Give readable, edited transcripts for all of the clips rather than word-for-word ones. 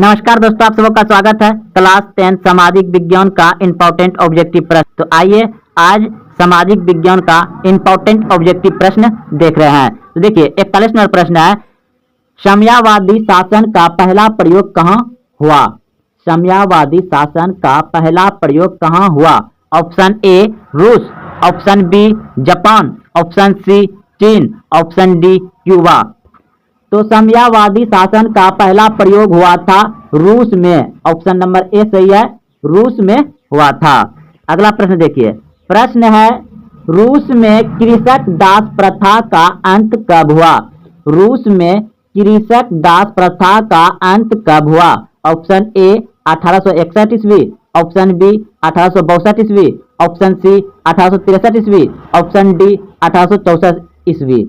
नमस्कार दोस्तों, आप सबका स्वागत है क्लास 10 सामाजिक विज्ञान का इम्पोर्टेंट ऑब्जेक्टिव प्रश्न। तो आइए आज सामाजिक विज्ञान का इम्पोर्टेंट ऑब्जेक्टिव प्रश्न देख रहे हैं। तो देखिए 41 नंबर प्रश्न है, साम्यवादी शासन का पहला प्रयोग कहाँ हुआ? साम्यवादी शासन का पहला प्रयोग कहाँ हुआ? ऑप्शन ए रूस, option B Japan, option C चीन, ऑप्शन डी क्यूबा। तो साम्यवादी शासन का पहला प्रयोग हुआ था रूस में। ऑप्शन नंबर ए सही है, रूस में हुआ था। अगला प्रश्न देखिए, प्रश्न है रूस में कृषक दास प्रथा का अंत कब हुआ? रूस में कृषक दास प्रथा का अंत कब हुआ? ऑप्शन ए 1861 ईस्वी, ऑप्शन बी 1862 ईस्वी, ऑप्शन सी 1863 ईस्वी, ऑप्शन डी 1864 ईस्वी।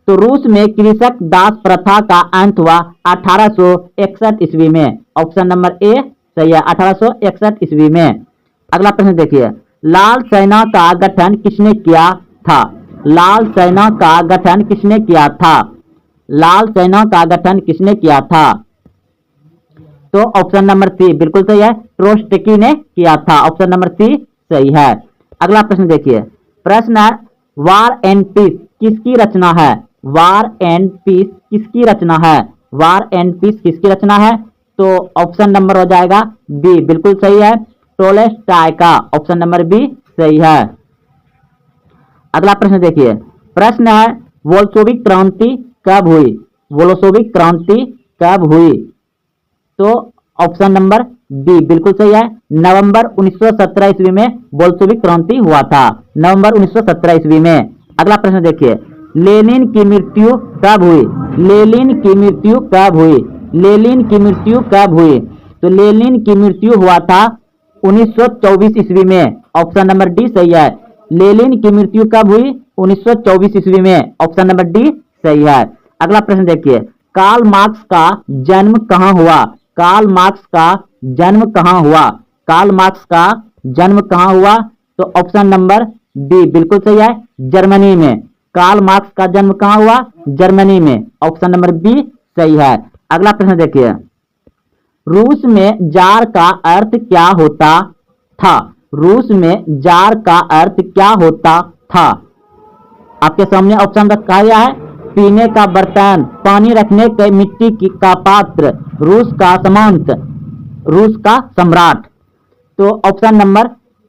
तो रूस में कृषक दास प्रथा का अंत हुआ 1861 ईस्वी में। ऑप्शन नंबर ए सही है, 1861 ईस्वी में। अगला प्रश्न देखिए, लाल सेना का गठन किसने किया था? लाल सेना का गठन किसने किया था? लाल सेना का गठन किसने किया था? तो ऑप्शन नंबर सी बिल्कुल सही है, ट्रोट्स्की ने किया था। ऑप्शन नंबर सी सही है। अगला प्रश्न देखिए, प्रश्न है वार एंड पीस किसकी रचना है? वार एंड पीस किसकी रचना है? वार एंड पीस किसकी रचना है? तो ऑप्शन नंबर हो जाएगा बी बिल्कुल सही है, टोल्स्टॉय का। ऑप्शन नंबर बी सही है। अगला प्रश्न देखिए, प्रश्न है बोल्शेविक क्रांति कब हुई? बोल्शेविक क्रांति कब हुई? तो ऑप्शन नंबर बी बिल्कुल सही है, नवंबर 1917 ईस्वी में बोल्शेविक क्रांति हुआ था। नवंबर 1917 ईस्वी में। अगला प्रश्न देखिए, लेनिन की मृत्यु कब हुई? लेनिन की मृत्यु कब हुई? लेनिन की मृत्यु कब हुई? तो लेनिन की मृत्यु हुआ था 1924 ईस्वी में। ऑप्शन नंबर डी सही है, लेनिन की मृत्यु कब हुई? 1924 ईस्वी में। ऑप्शन नंबर डी सही है। अगला प्रश्न देखिए, कार्ल मार्क्स का जन्म कहाँ हुआ? कार्ल मार्क्स का जन्म कहाँ हुआ? कार्ल मार्क्स का जन्म कहाँ हुआ? तो ऑप्शन नंबर डी बिल्कुल सही है, जर्मनी में। कार्ल मार्क्स का जन्म कहाँ हुआ? जर्मनी में। ऑप्शन नंबर बी सही है। अगला प्रश्न देखिए, रूस में जार का अर्थ क्या होता था? रूस में जार का अर्थ क्या होता था? आपके सामने ऑप्शन रखा गया है, पीने का बर्तन, पानी रखने के मिट्टी का पात्र, रूस का सामंत, रूस का सम्राट। तो ऑप्शन नंबर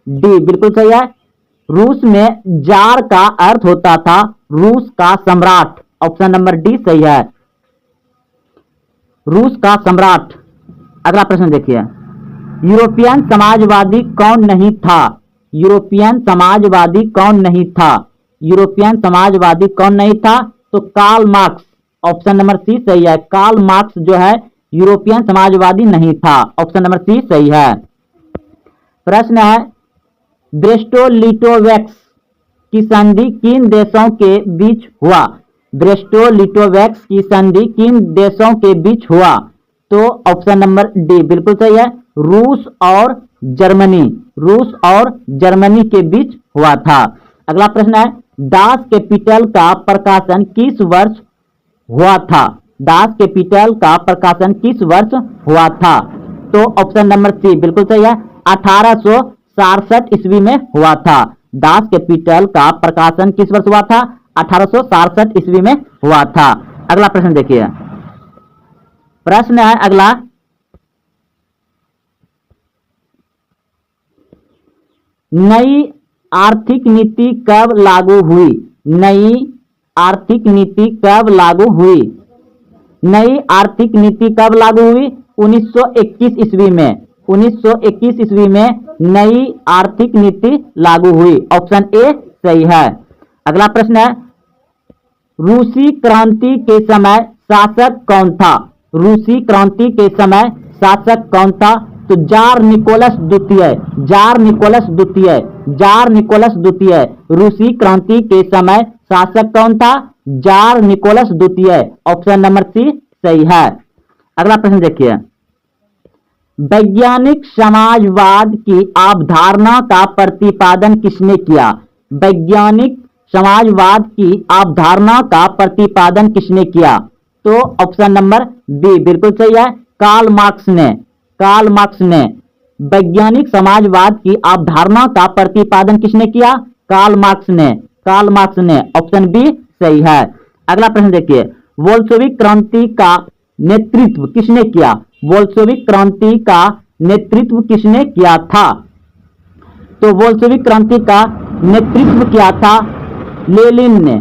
डी बिल्कुल सही है, रूस में जार का अर्थ होता था रूस का सम्राट। ऑप्शन नंबर डी सही है, रूस का सम्राट। अगला प्रश्न देखिए, यूरोपियन समाजवादी कौन नहीं था? यूरोपियन समाजवादी कौन नहीं था? यूरोपियन समाजवादी कौन नहीं था? तो Karl Marx. Option number C सही है, कार्ल मार्क्स जो है यूरोपियन समाजवादी नहीं था। ऑप्शन नंबर सी सही है। प्रश्न है ब्रेस्टो-लिटोवैक्स की संधि किन देशों के बीच हुआ? ब्रेस्टो-लिटोवैक्स की संधि किन देशों के बीच हुआ? तो ऑप्शन नंबर डी बिल्कुल सही है, रूस और जर्मनी। रूस और जर्मनी के बीच हुआ था। अगला प्रश्न है दास कैपिटल का प्रकाशन किस वर्ष हुआ था? दास कैपिटल का प्रकाशन किस वर्ष हुआ था? तो ऑप्शन नंबर सी बिल्कुल सही है, 1867 ईस्वी में हुआ था। दास कैपिटल का प्रकाशन किस वर्ष हुआ था? 1867 ईस्वी में हुआ था। अगला प्रश्न देखिए, प्रश्न है अगला, नई आर्थिक नीति कब लागू हुई? नई आर्थिक नीति कब लागू हुई? नई आर्थिक नीति कब लागू हुई? 1921 ईस्वी में। 1921 ईस्वी में नई आर्थिक नीति लागू हुई। ऑप्शन ए सही है। अगला प्रश्न है रूसी क्रांति के समय शासक कौन था? रूसी क्रांति के समय शासक कौन था? तो जार निकोलस द्वितीय। जार निकोलस द्वितीय। जार निकोलस द्वितीय। रूसी क्रांति के समय शासक कौन था? जार निकोलस द्वितीय। ऑप्शन नंबर सी सही है। अगला प्रश्न देखिए, वैज्ञानिक समाजवाद की अवधारणा का प्रतिपादन किसने किया? वैज्ञानिक समाजवाद की अवधारणा का प्रतिपादन किसने किया? तो ऑप्शन नंबर बी बिल्कुल सही है, कार्ल मार्क्स ने वैज्ञानिक समाजवाद की अवधारणा का प्रतिपादन किसने किया? कार्ल मार्क्स ने। ऑप्शन बी सही है। अगला प्रश्न देखिए, बोल्शेविक क्रांति का नेतृत्व किसने किया? बोल्शेविक क्रांति का नेतृत्व किसने किया था? तो बोल्शेविक क्रांति का नेतृत्व किया था लेनिन ने।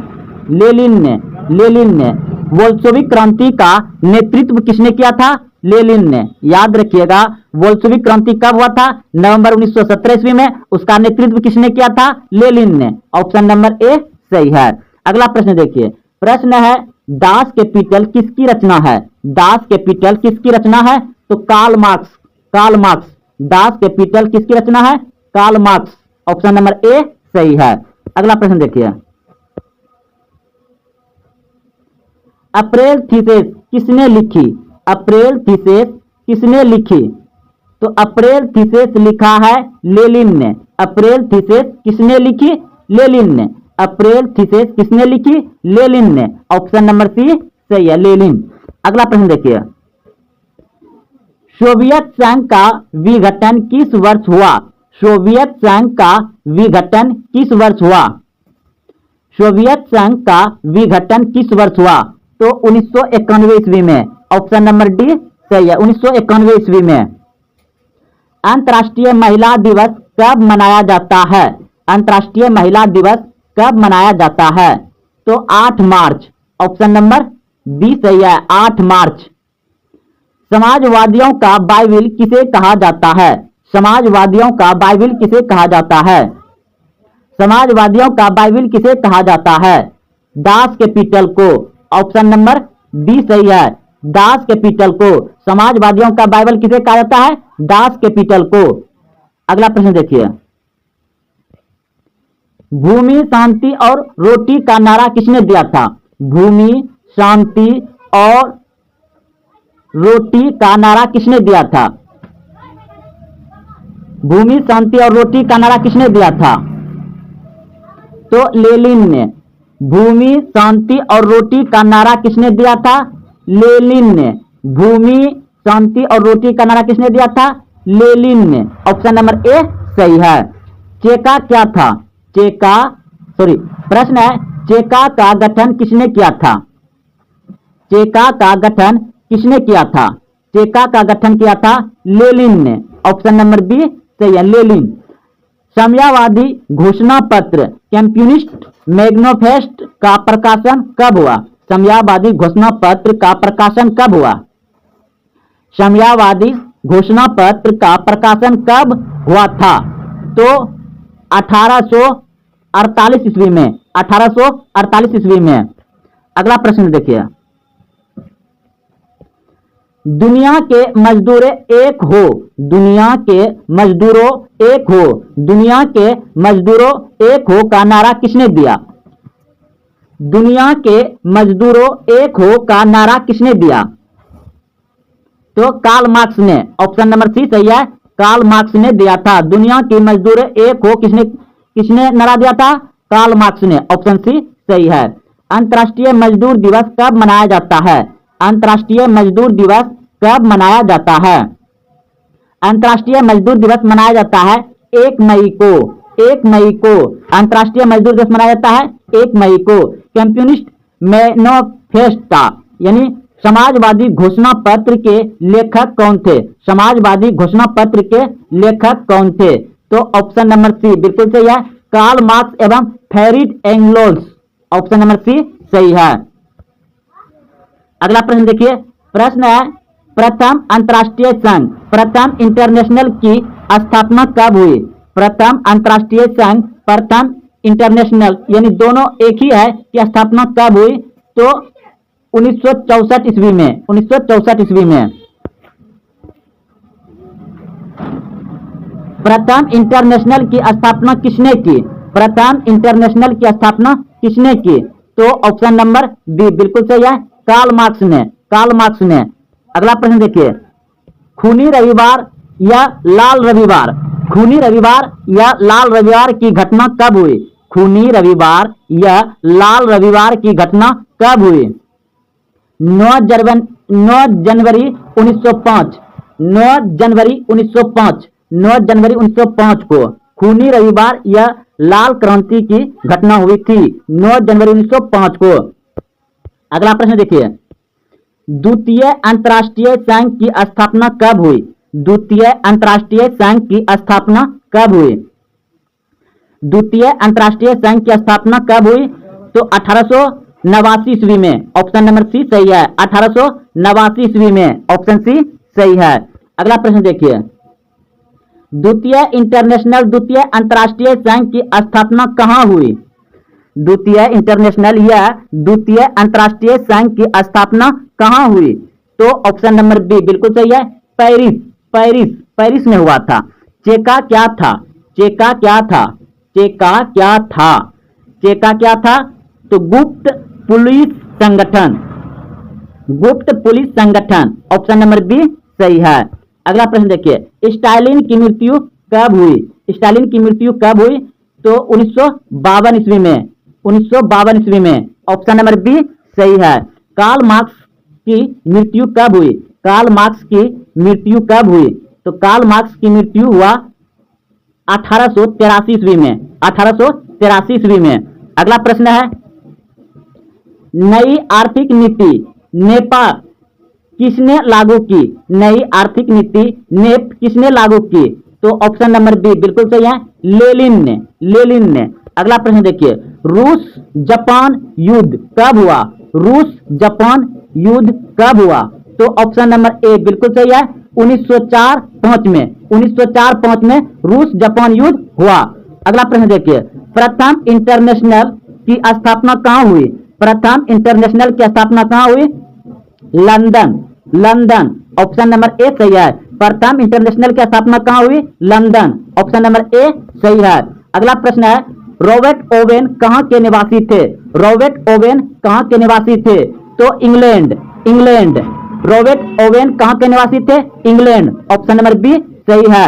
बोल्शेविक क्रांति का नेतृत्व किसने किया था? लेनिन ने। याद रखिएगा, बोल्शेविक क्रांति कब हुआ था? नवंबर 1917 ईस्वी में। उसका नेतृत्व किसने किया था? लेनिन ने। ऑप्शन नंबर ए सही है। अगला प्रश्न देखिए, प्रश्न है दास कैपिटल किसकी रचना है? दास कैपिटल किसकी रचना है? तो कार्ल मार्क्स। दास कैपिटल किसकी रचना है? Karl Marx. Option number A सही है। अगला प्रश्न देखिए, अप्रैल थीसिस किसने लिखी? अप्रैल थीसिस किसने लिखी? तो अप्रैल थीसिस लिखा है लेनिन ने। अप्रैल थीसिस किसने लिखी? लेनिन ने। अप्रैल थीसिस किसने लिखी? लेनिन ने। ऑप्शन नंबर सी सही है, लेनिन। अगला प्रश्न देखिए, सोवियत संघ का विघटन किस वर्ष हुआ? सोवियत संघ का विघटन किस वर्ष हुआ? सोवियत संघ का विघटन किस वर्ष हुआ? तो 1991 ईस्वी में। ऑप्शन नंबर डी सही है, 1991 ईस्वी में। अंतर्राष्ट्रीय महिला दिवस कब मनाया जाता है? अंतर्राष्ट्रीय महिला दिवस कब मनाया जाता है? तो 8 मार्च। ऑप्शन नंबर बी सही है, 8 मार्च। समाजवादियों का बाइबिल किसे कहा जाता है? समाजवादियों का बाइबिल किसे कहा जाता है? समाजवादियों का बाइबिल किसे कहा जाता है? दास कैपिटल को। ऑप्शन नंबर बी सही है, दास कैपिटल को। समाजवादियों का बाइबल किसे कहा जाता है? दास कैपिटल को। अगला प्रश्न देखिए, भूमि शांति और रोटी का नारा किसने दिया था? भूमि शांति और रोटी का नारा किसने दिया था? भूमि शांति और रोटी का नारा किसने दिया था? तो लेनिन ने। भूमि शांति और रोटी का नारा किसने दिया था? लेनिन ने। भूमि शांति और रोटी का नारा किसने दिया था? लेनिन ने। ऑप्शन नंबर ए सही है। चेका क्या था? प्रश्न है, चेका का गठन किसने किया था? चेका का गठन किसने किया था? चेका का गठन किया था लेनिन ने। ऑप्शन नंबर बी सही है, लेनिन। साम्यवादी घोषणा पत्र कम्युनिस्ट मैनिफेस्टो का प्रकाशन कब हुआ? साम्यवादी घोषणा पत्र का प्रकाशन कब हुआ? साम्यवादी घोषणा पत्र का प्रकाशन कब हुआ था? तो 1848 ईस्वी में। 1848 ईस्वी में। अगला प्रश्न देखिए, दुनिया के मजदूर एक हो। दुनिया के मजदूरों एक हो। दुनिया के मजदूरों एक हो का नारा किसने दिया? दुनिया के मजदूरों एक हो का नारा किसने दिया? तो कार्ल मार्क्स ने। ऑप्शन नंबर सी सही है, कार्ल मार्क्स ने दिया था। दुनिया के मजदूर एक हो किसने नारा दिया था? कार्ल मार्क्स ने। ऑप्शन सी सही है। अंतर्राष्ट्रीय मजदूर दिवस कब मनाया जाता है? अंतर्राष्ट्रीय मजदूर दिवस कब मनाया जाता है? अंतर्राष्ट्रीय मजदूर दिवस मनाया जाता है 1 मई को। 1 मई को अंतर्राष्ट्रीय मजदूर दिवस मनाया जाता है 1 मई को। कम्युनिस्ट मैनिफेस्टो यानी समाजवादी घोषणा पत्र के लेखक कौन थे? समाजवादी घोषणा पत्र के लेखक कौन थे? तो ऑप्शन नंबर सी बिल्कुल सही है, कार्ल मार्क्स एवं Friedrich Engels. Option number C सही है। अगला प्रश्न देखिए, प्रश्न है, प्रथम अंतर्राष्ट्रीय संघ, प्रथम इंटरनेशनल की स्थापना कब हुई? प्रथम अंतर्राष्ट्रीय संघ, प्रथम इंटरनेशनल यानी दोनों एक ही है कि स्थापना कब हुई? तो 1964 ईस्वी में। 1964 ईस्वी में। प्रथम इंटरनेशनल की स्थापना किसने की? प्रथम इंटरनेशनल की स्थापना किसने की? तो ऑप्शन नंबर बी बिल्कुल सही है, कार्ल मार्क्स ने। कार्ल मार्क्स ने। अगला प्रश्न देखिए, खूनी रविवार या लाल रविवार, खूनी रविवार या लाल रविवार की घटना कब हुई? खूनी रविवार या लाल रविवार की घटना कब हुई? 9 जनवरी 1905, 9 जनवरी 1905, 9 जनवरी 1905 को खूनी रविवार या लाल क्रांति की घटना हुई थी 9 जनवरी 1905 को। अगला प्रश्न देखिए, द्वितीय अंतर्राष्ट्रीय संघ की स्थापना कब हुई? द्वितीय अंतर्राष्ट्रीय संघ की स्थापना कब हुई? द्वितीय अंतर्राष्ट्रीय संघ की स्थापना कब हुई? तो 1889 ईस्वी में, ऑप्शन नंबर सी सही है। 1889 ईस्वी में, ऑप्शन सी सही है। अगला प्रश्न देखिए, द्वितीय अंतर्राष्ट्रीय संघ की स्थापना कहाँ हुई? द्वितीय इंटरनेशनल या द्वितीय अंतर्राष्ट्रीय संघ की स्थापना कहाँ हुई? तो ऑप्शन नंबर बी बिल्कुल सही है, पेरिस, पेरिस, पेरिस में हुआ था। चेका क्या था? चेका क्या था? चेका क्या था? चेका क्या था? तो गुप्त पुलिस संगठन, गुप्त पुलिस संगठन, ऑप्शन नंबर बी सही है। अगला प्रश्न देखिए, स्टालिन की मृत्यु कब हुई? स्टालिन की मृत्यु कब हुई? तो 1952 ईस्वी में, 1952 ईस्वी में, ऑप्शन नंबर बी सही है। कार्ल मार्क्स की मृत्यु कब हुई? कार्ल मार्क्स की मृत्यु कब हुई? तो कार्ल मार्क्स की मृत्यु हुआ 1883 ईस्वी में, 1883 ईस्वी में। अगला प्रश्न है, नई आर्थिक नीति नेपा किसने लागू की? नई आर्थिक नीति नेप किसने लागू की? तो ऑप्शन नंबर बी बिल्कुल सही है, लेनिन ने, लेनिन ने। अगला प्रश्न देखिए, रूस जापान युद्ध कब हुआ? रूस जापान युद्ध कब हुआ? तो ऑप्शन नंबर ए बिल्कुल सही है, 1904-05 में, 1904-05 में रूस जापान युद्ध हुआ। अगला प्रश्न देखिए, प्रथम इंटरनेशनल की स्थापना कहाँ हुई? प्रथम इंटरनेशनल की स्थापना कहाँ हुई? London, London, option number A सही है। प्रथम इंटरनेशनल की स्थापना कहाँ हुई? लंदन, ऑप्शन नंबर ए सही है। अगला प्रश्न है, रॉबर्ट ओवेन कहाँ के निवासी थे? रॉबर्ट ओवेन कहाँ के निवासी थे? तो इंग्लैंड, इंग्लैंड, रॉबर्ट ओवेन कहाँ के निवासी थे? इंग्लैंड, ऑप्शन नंबर बी सही है।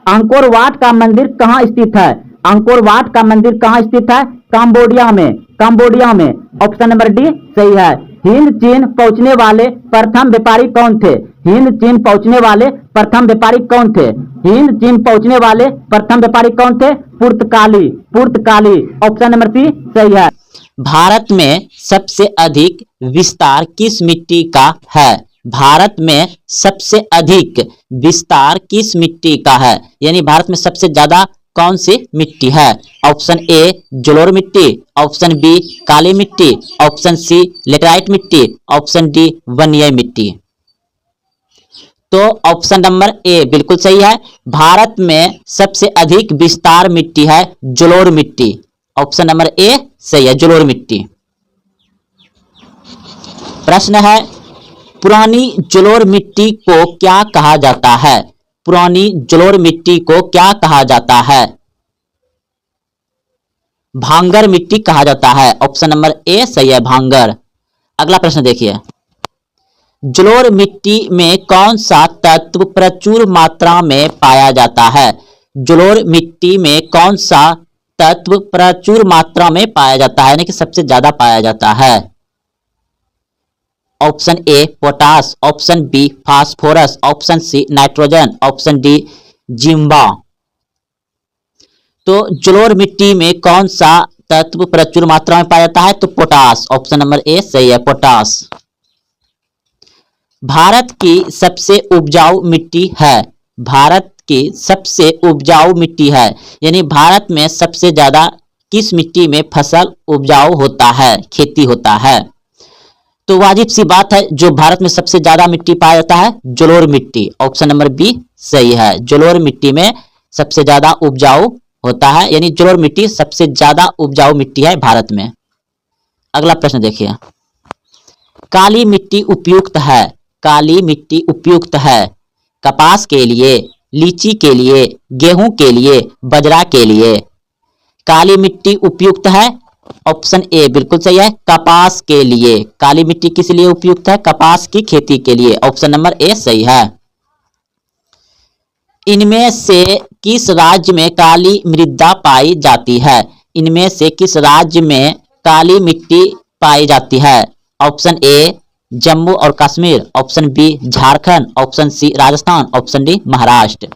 अंकोर वाट का मंदिर कहाँ स्थित है? अंकोर वाट का मंदिर कहाँ स्थित है? कंबोडिया में, कंबोडिया में, ऑप्शन नंबर डी सही है। हिंद चीन पहुंचने वाले प्रथम व्यापारी कौन थे? हिंद चीन पहुंचने वाले प्रथम व्यापारी कौन थे? हिंद चीन पहुंचने वाले प्रथम व्यापारी कौन थे? पुर्तगाली, पुर्तगाली, ऑप्शन नंबर सी सही है। भारत में सबसे अधिक विस्तार किस मिट्टी का है? भारत में सबसे अधिक विस्तार किस मिट्टी का है? यानी भारत में सबसे ज्यादा कौन सी मिट्टी है? ऑप्शन ए जलोढ़ मिट्टी, ऑप्शन बी काली मिट्टी, ऑप्शन सी लेटराइट मिट्टी, ऑप्शन डी वनीय मिट्टी। तो ऑप्शन नंबर ए बिल्कुल सही है। भारत में सबसे अधिक विस्तार मिट्टी है जलोढ़ मिट्टी, ऑप्शन नंबर ए सही है, जलोढ़ मिट्टी। प्रश्न है, पुरानी जलोढ़ मिट्टी को क्या कहा जाता है? पुरानी जलोढ़ मिट्टी को क्या कहा जाता है? भांगर मिट्टी कहा जाता है, ऑप्शन नंबर ए सही है, भांगर। अगला प्रश्न देखिए, जलोढ़ मिट्टी में कौन सा तत्व प्रचुर मात्रा में पाया जाता है? जलोढ़ मिट्टी में कौन सा तत्व प्रचुर मात्रा में पाया जाता है, यानी कि सबसे ज्यादा पाया जाता है? Option A potash, option B phosphorus, option C nitrogen, option D zinc. तो जलोढ़ मिट्टी में कौन सा तत्व प्रचुर मात्रा में पाया जाता है? तो पोटास, ऑप्शन नंबर ए सही है, पोटास। भारत की सबसे उपजाऊ मिट्टी है? भारत की सबसे उपजाऊ मिट्टी है, यानी भारत में सबसे ज्यादा किस मिट्टी में फसल उपजाऊ होता है, खेती होता है? तो वाजिब सी बात है, जो भारत में सबसे ज्यादा मिट्टी पाया जाता है जलोढ़ मिट्टी, ऑप्शन नंबर बी सही है। जलोढ़ मिट्टी में सबसे ज्यादा उपजाऊ होता है, यानी जलोढ़ मिट्टी सबसे ज्यादा उपजाऊ मिट्टी है भारत में। अगला प्रश्न देखिए, काली मिट्टी उपयुक्त है? काली मिट्टी उपयुक्त है कपास के लिए, लीची के लिए, गेहूं के लिए, बाजरा के लिए? काली मिट्टी उपयुक्त है, ऑप्शन ए बिल्कुल सही है, कपास के लिए। काली मिट्टी किस लिए उपयुक्त है? कपास की खेती के लिए, ऑप्शन नंबर ए सही है। इनमें से किस राज्य में काली मृदा पाई जाती है? इनमें से किस राज्य में काली मिट्टी पाई जाती है? ऑप्शन ए जम्मू और Kashmir, option B Jharkhand, option C Rajasthan, option D Maharashtra.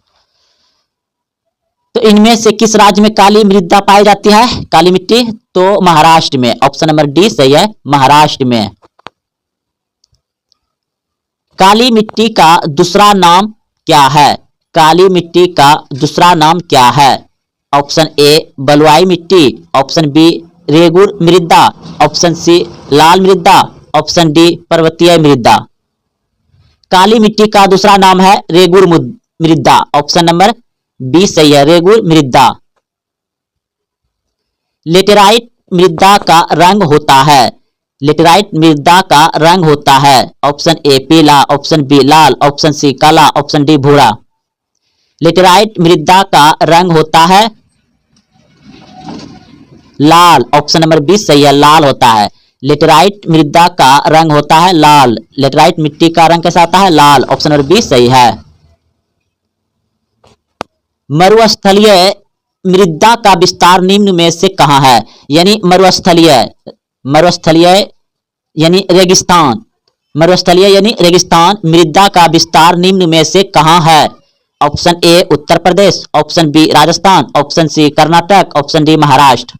तो इनमें से किस राज्य में काली मृदा पाई जाती है, काली मिट्टी? तो महाराष्ट्र में, ऑप्शन नंबर डी सही है, महाराष्ट्र में। काली मिट्टी का दूसरा नाम क्या है? काली मिट्टी का दूसरा नाम क्या है? ऑप्शन ए बलुआई मिट्टी, ऑप्शन बी रेगुर मृदा, ऑप्शन सी लाल मृदा, ऑप्शन डी पर्वतीय मृदा। काली मिट्टी का दूसरा नाम है रेगुर मृदा, ऑप्शन नंबर बी सही है, रेगुर मृदा। लेटेराइट मृदा का रंग होता है, लेटेराइट मृदा का रंग होता है, ऑप्शन ए पीला, ऑप्शन बी लाल, ऑप्शन सी काला, ऑप्शन डी भूरा। लेटेराइट मृदा का रंग होता है लाल, ऑप्शन नंबर 20 सही है, लाल होता है। लेटेराइट मृदा का रंग होता है लाल। लेटेराइट मिट्टी का रंग कैसा होता है? लाल, ऑप्शन नंबर 20 सही है। मरुस्थलीय मृदा का विस्तार निम्न में से कहां है? यानी मरुस्थलीय यानी रेगिस्तान, मरुस्थलीय यानी रेगिस्तान मृदा का विस्तार निम्न में से कहां है? Option A Uttar Pradesh, option B Rajasthan, option C Karnataka, option D Maharashtra.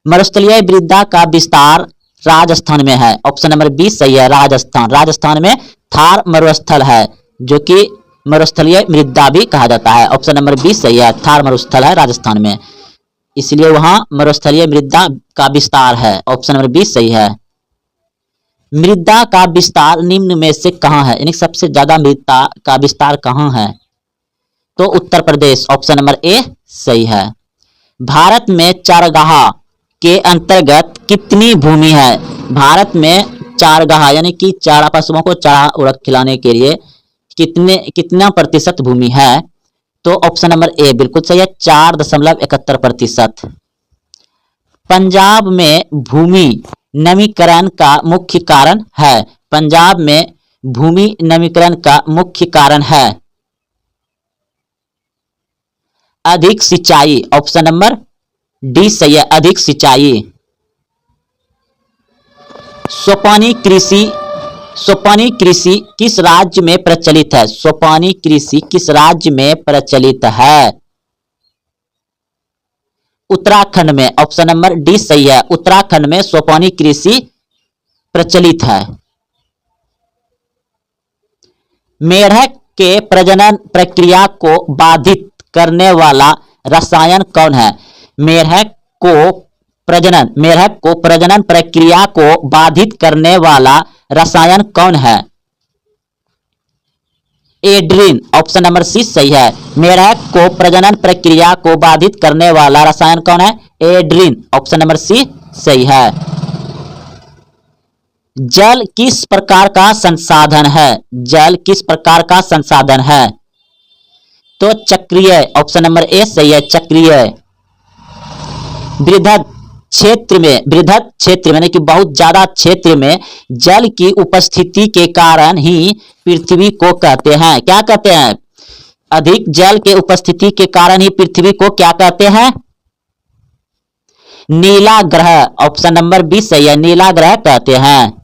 मरुस्थलीय मृदा का विस्तार राजस्थान में है, ऑप्शन नंबर 20 सही है, राजस्थान। राजस्थान में थार मरुस्थल है जो कि मरुस्थलीय मृदा भी कहा जाता है, ऑप्शन नंबर 20 सही है, थार मरुस्थल है राजस्थान में, इसलिए वहां मरुस्थलीय मृदा का विस्तार है, ऑप्शन नंबर 20 सही है। मृदा का विस्तार निम्न में से कहां है? यानी सबसे ज्यादा मृदा का विस्तार कहां है? तो उत्तर प्रदेश, ऑप्शन नंबर ए सही है। भारत में चारागाह के अंतर्गत कितनी भूमि है? भारत में चारागाह यानी कि चारा पशुओं को चारा उड़क खिलाने के लिए कितना प्रतिशत भूमि है? तो ऑप्शन नंबर ए बिल्कुल सही है, 4.71%। पंजाब में भूमि नमीकरण का मुख्य कारण है। पंजाब में भूमि नमीकरण का मुख्य कारण है अधिक सिंचाई, ऑप्शन नंबर डी सही है, अधिक सिंचाई। सोपानी कृषि किस राज्य में प्रचलित है? सोपानी कृषि किस राज्य में प्रचलित है? उत्तराखंड में, ऑप्शन नंबर डी सही है, उत्तराखंड में सोपानी कृषि प्रचलित है। मेढक के प्रजनन प्रक्रिया को बाधित करने वाला रसायन कौन है? मेढक को प्रजनन प्रक्रिया को बाधित करने वाला रसायन कौन है? एड्रीन, ऑप्शन नंबर सी सही है। मेढक को प्रजनन प्रक्रिया को बाधित करने वाला रसायन कौन है? एड्रीन, ऑप्शन नंबर सी सही है। जल किस प्रकार का संसाधन है? जल किस प्रकार का संसाधन है? तो चक्रीय, ऑप्शन नंबर ए सही है, चक्रीय। बृहद क्षेत्र में कि बहुत ज्यादा क्षेत्र में जल की उपस्थिति के कारण ही पृथ्वी को कहते हैं, क्या कहते हैं? अधिक जल के उपस्थिति के कारण ही पृथ्वी को क्या कहते हैं? नीला ग्रह, ऑप्शन नंबर 20 सही है, नीला ग्रह कहते हैं।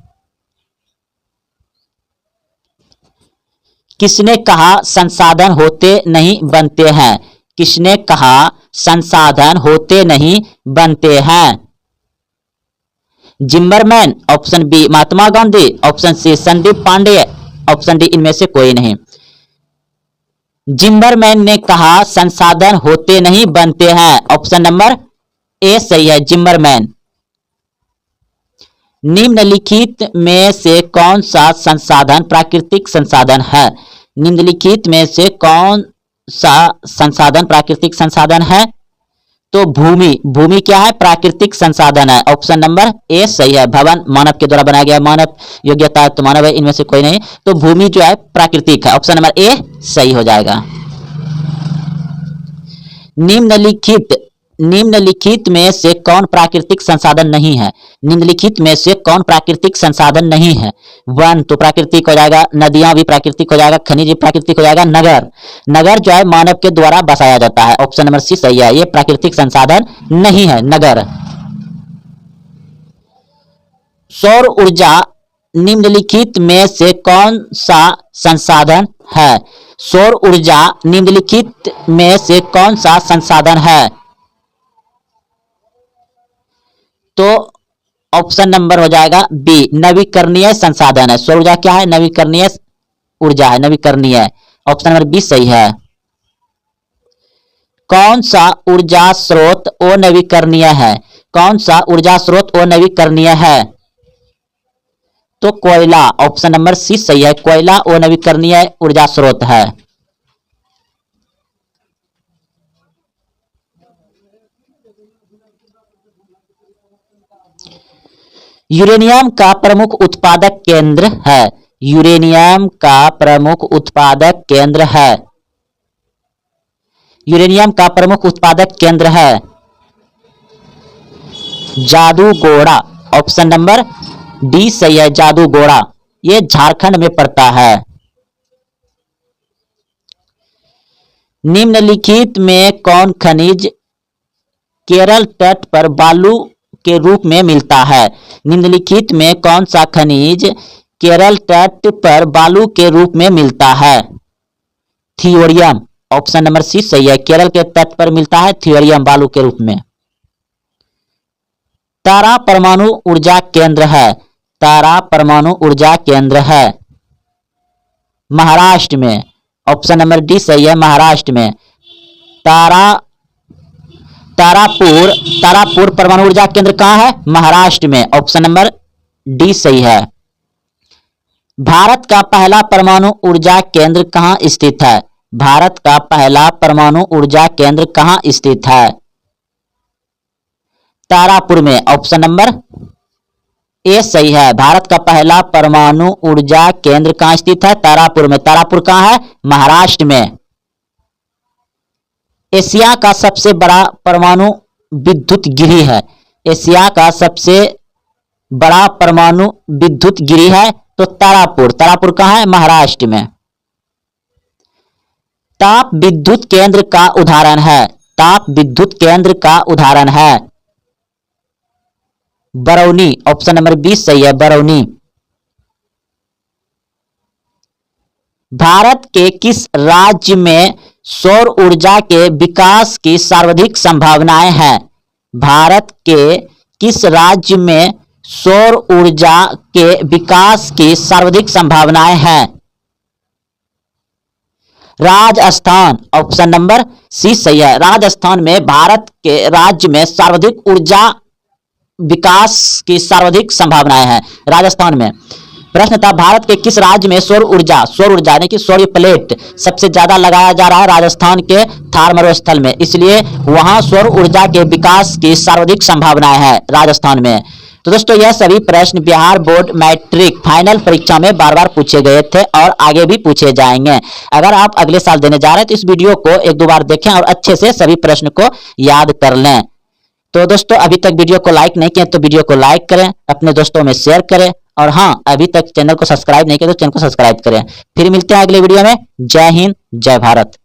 किसने कहा संसाधन होते नहीं बनते हैं? किसने कहा संसाधन होते नहीं बनते हैं? Zimmerman, option B Mahatma Gandhi, option C Sandeep Pandey, option D इनमें से कोई नहीं। जिम्बरमैन ने कहा संसाधन होते नहीं बनते हैं, ऑप्शन नंबर ए सही है, जिम्बरमैन। निम्नलिखित में से कौन सा संसाधन प्राकृतिक संसाधन है? निम्नलिखित में से कौन सा संसाधन प्राकृतिक संसाधन है? तो भूमि क्या है? प्राकृतिक संसाधन है, ऑप्शन नंबर ए सही है। भवन मानव के द्वारा बनाया गया, मानव योग्यता तो मानव है, इनमें से कोई नहीं, तो भूमि जो है प्राकृतिक है, ऑप्शन नंबर ए सही हो जाएगा। निम्नलिखित में से कौन प्राकृतिक संसाधन नहीं है? निम्नलिखित में से कौन प्राकृतिक संसाधन नहीं है? वन तो प्राकृतिक हो जाएगा, नदियां भी प्राकृतिक हो जाएगा, खनिज भी प्राकृतिक हो जाएगा, नगर जो है मानव के द्वारा बसाया जाता है, ऑप्शन नंबर सी सही है, ये प्राकृतिक संसाधन नहीं है नगर। सौर ऊर्जा निम्नलिखित में से कौन सा संसाधन है? सौर ऊर्जा निम्नलिखित में से कौन सा संसाधन है? तो ऑप्शन नंबर हो जाएगा बी, नवीकरणीय संसाधन है। सौर ऊर्जा क्या है? नवीकरणीय ऊर्जा है, नवीकरणीय। ऑप्शन नंबर बी सही है। कौन सा ऊर्जा स्रोत अनवीकरणीय है? कौन सा ऊर्जा स्रोत अनवीकरणीय है? तो कोयला। ऑप्शन नंबर सी सही है, कोयला अनवीकरणीय ऊर्जा स्रोत है। यूरेनियम का प्रमुख उत्पादक केंद्र है। यूरेनियम का प्रमुख उत्पादक केंद्र है। यूरेनियम का प्रमुख उत्पादक केंद्र है जादूगोड़ा। ऑप्शन नंबर डी सही है, जादूगोड़ा। ये झारखंड में पड़ता है। निम्नलिखित में कौन खनिज केरल तट पर बालू के रूप में मिलता है? निम्नलिखित में कौन सा खनिज केरल तट पर बालू के रूप में मिलता है? थियोरियम। ऑप्शन नंबर सी सही है, केरल के तट पर मिलता है थियोरियम बालू के रूप में। तारा परमाणु ऊर्जा केंद्र है। तारा परमाणु ऊर्जा केंद्र है महाराष्ट्र में। ऑप्शन नंबर डी सही है, महाराष्ट्र में। तारापुर परमाणु ऊर्जा केंद्र कहां है? महाराष्ट्र में। ऑप्शन नंबर डी सही है। भारत का पहला परमाणु ऊर्जा केंद्र कहां स्थित है? भारत का पहला परमाणु ऊर्जा केंद्र कहां स्थित है? तारापुर में। ऑप्शन नंबर ए सही है, भारत का पहला परमाणु ऊर्जा केंद्र कहां स्थित है? तारापुर में। तारापुर कहां है? महाराष्ट्र में। एशिया का सबसे बड़ा परमाणु विद्युत गृह है। एशिया का सबसे बड़ा परमाणु विद्युत गृह है तो तारापुर। तारापुर कहां है? महाराष्ट्र में। ताप विद्युत केंद्र का उदाहरण है। ताप विद्युत केंद्र का उदाहरण है बरौनी। ऑप्शन नंबर 20 सही है, बरौनी। भारत के किस राज्य में सौर ऊर्जा के विकास की सर्वाधिक संभावनाएं हैं? भारत के किस राज्य में सौर ऊर्जा के विकास की सर्वाधिक संभावनाएं हैं? राजस्थान। ऑप्शन नंबर सी सही है, राजस्थान में भारत के राज्य में सर्वाधिक ऊर्जा विकास की सर्वाधिक संभावनाएं हैं राजस्थान में। प्रश्न था भारत के किस राज्य में सौर ऊर्जा यानी कि सौर प्लेट सबसे ज्यादा लगाया जा रहा है? राजस्थान के थार मरुस्थल में, इसलिए वहां सौर ऊर्जा के विकास की सर्वाधिक संभावनाएं हैं राजस्थान में। तो दोस्तों यह सभी प्रश्न बिहार बोर्ड मैट्रिक फाइनल परीक्षा में बार बार पूछे गए थे और आगे भी पूछे जाएंगे। अगर आप अगले साल देने जा रहे हैं तो इस वीडियो को एक दो बार देखें और अच्छे से सभी प्रश्न को याद कर लें। तो दोस्तों अभी तक वीडियो को लाइक नहीं किया तो वीडियो को लाइक करें, अपने दोस्तों में शेयर करें और हाँ अभी तक चैनल को सब्सक्राइब नहीं किया तो चैनल को सब्सक्राइब करें। फिर मिलते हैं अगले वीडियो में। जय हिंद, जय भारत।